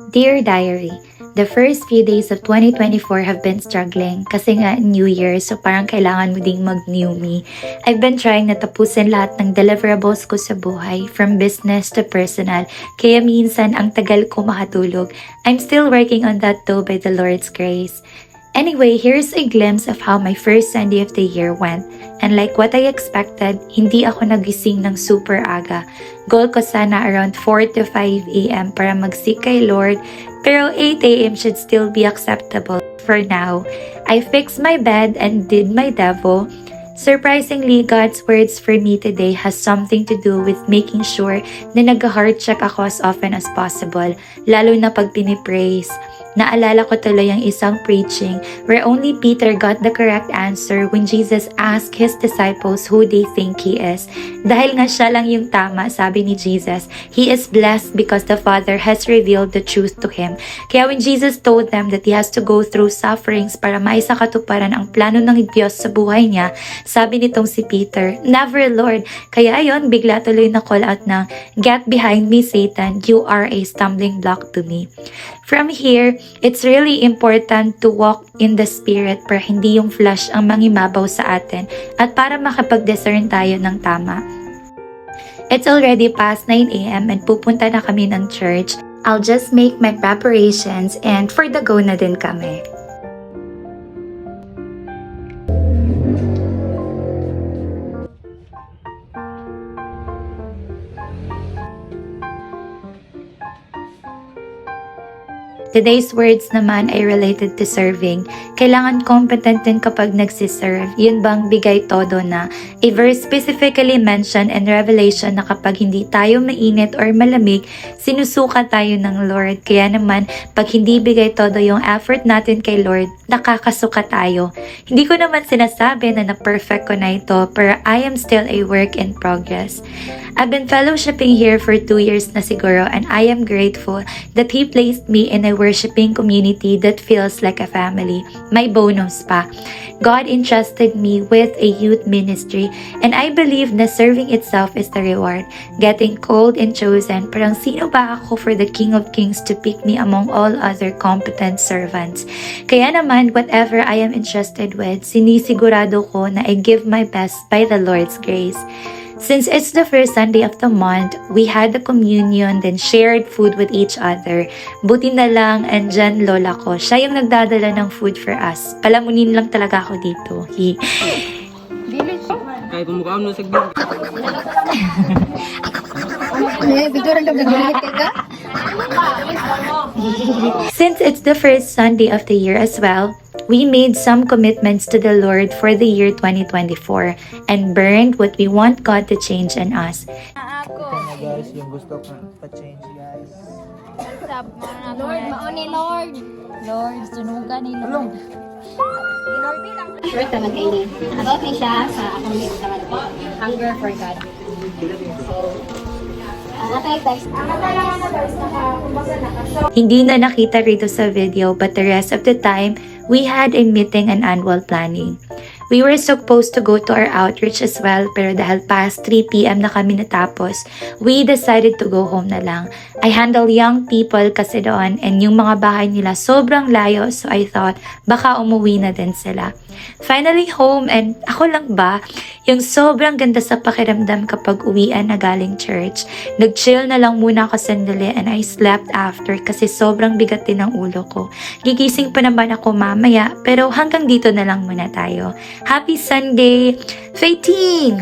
Dear Diary, the first few days of 2024 have been struggling kasi nga New Year, so parang kailangan mo ding mag-new me. I've been trying na tapusin lahat ng deliverables ko sa buhay, from business to personal, kaya minsan ang tagal ko makatulog. I'm still working on that though by the Lord's grace. Anyway, here's a glimpse of how my first Sunday of the year went. And like what I expected, hindi ako nagising ng super aga. Goal ko sana around 4 to 5 a.m. para mag-seek kay Lord, pero 8 a.m. should still be acceptable for now. I fixed my bed and did my devo. Surprisingly, God's words for me today has something to do with making sure na nag-heart check ako as often as possible, lalo na pag pinipraise. Naalala ko tuloy ang isang preaching where only Peter got the correct answer when Jesus asked his disciples who they think he is. Dahil nga siya lang yung tama, sabi ni Jesus, he is blessed because the Father has revealed the truth to him. Kaya when Jesus told them that he has to go through sufferings para maisakatuparan ang plano ng Diyos sa buhay niya, sabi nitong si Peter, "Never, Lord." Kaya ayon, bigla tuloy na call out ng, "Get behind me, Satan. You are a stumbling block to me." From here, it's really important to walk in the Spirit para hindi yung flesh ang mangimabaw sa atin at para makapag-discern tayo ng tama. It's already past 9 a.m. and pupunta na kami ng church. I'll just make my preparations and for the go na din kami. Today's words naman ay related to serving. Kailangan competent din kapag nagsiserve. Yun bang bigay todo na? A verse specifically mentioned in Revelation na kapag hindi tayo mainit or malamig, sinusuka tayo ng Lord. Kaya naman, pag hindi bigay todo yung effort natin kay Lord, nakakasuka tayo. Hindi ko naman sinasabi na na-perfect ko na ito, pero I am still a work in progress. I've been fellowshipping here for 2 years na siguro, and I am grateful that He placed me in a worshiping community that feels like a family. May bonus pa. God entrusted me with a youth ministry, and I believe na serving itself is the reward. Getting called and chosen, parang sino ba ako for the King of Kings to pick me among all other competent servants? Kaya naman, whatever I am entrusted with, sinisigurado ko na I give my best by the Lord's grace. Since it's the first Sunday of the month, we had the communion, then shared food with each other. Buti na lang, andyan lola ko. Siya yung nagdadala ng food for us. Palamunin lang talaga ako dito. Kaya pumukha mo sa gilid. Since it's the first Sunday of the year as well, we made some commitments to the Lord for the year 2024 and burned what we want God to change in us. Guys, yung gusto ko pa-change, guys. Lord, mauni Lord. Lord, sunugan ni Lord. Sure naman kayo ni. About ni siya sa akong name naman po. Hunger for God. So, Hindi na nakita rito sa video, but the rest of the time, we had a meeting and annual planning. We were supposed to go to our outreach as well, pero dahil past 3 p.m. na kami natapos, we decided to go home na lang. I handle young people kasi doon, and yung mga bahay nila sobrang layo, so I thought baka umuwi na din sila. Finally home, and ako lang ba, yung sobrang ganda sa pakiramdam kapag uwian na galing church. Nag-chill na lang muna ako sandali and I slept after kasi sobrang bigat din ang ulo ko. Gigising pa naman ako mamaya, pero hanggang dito na lang muna tayo. Happy Sunday! Fighting!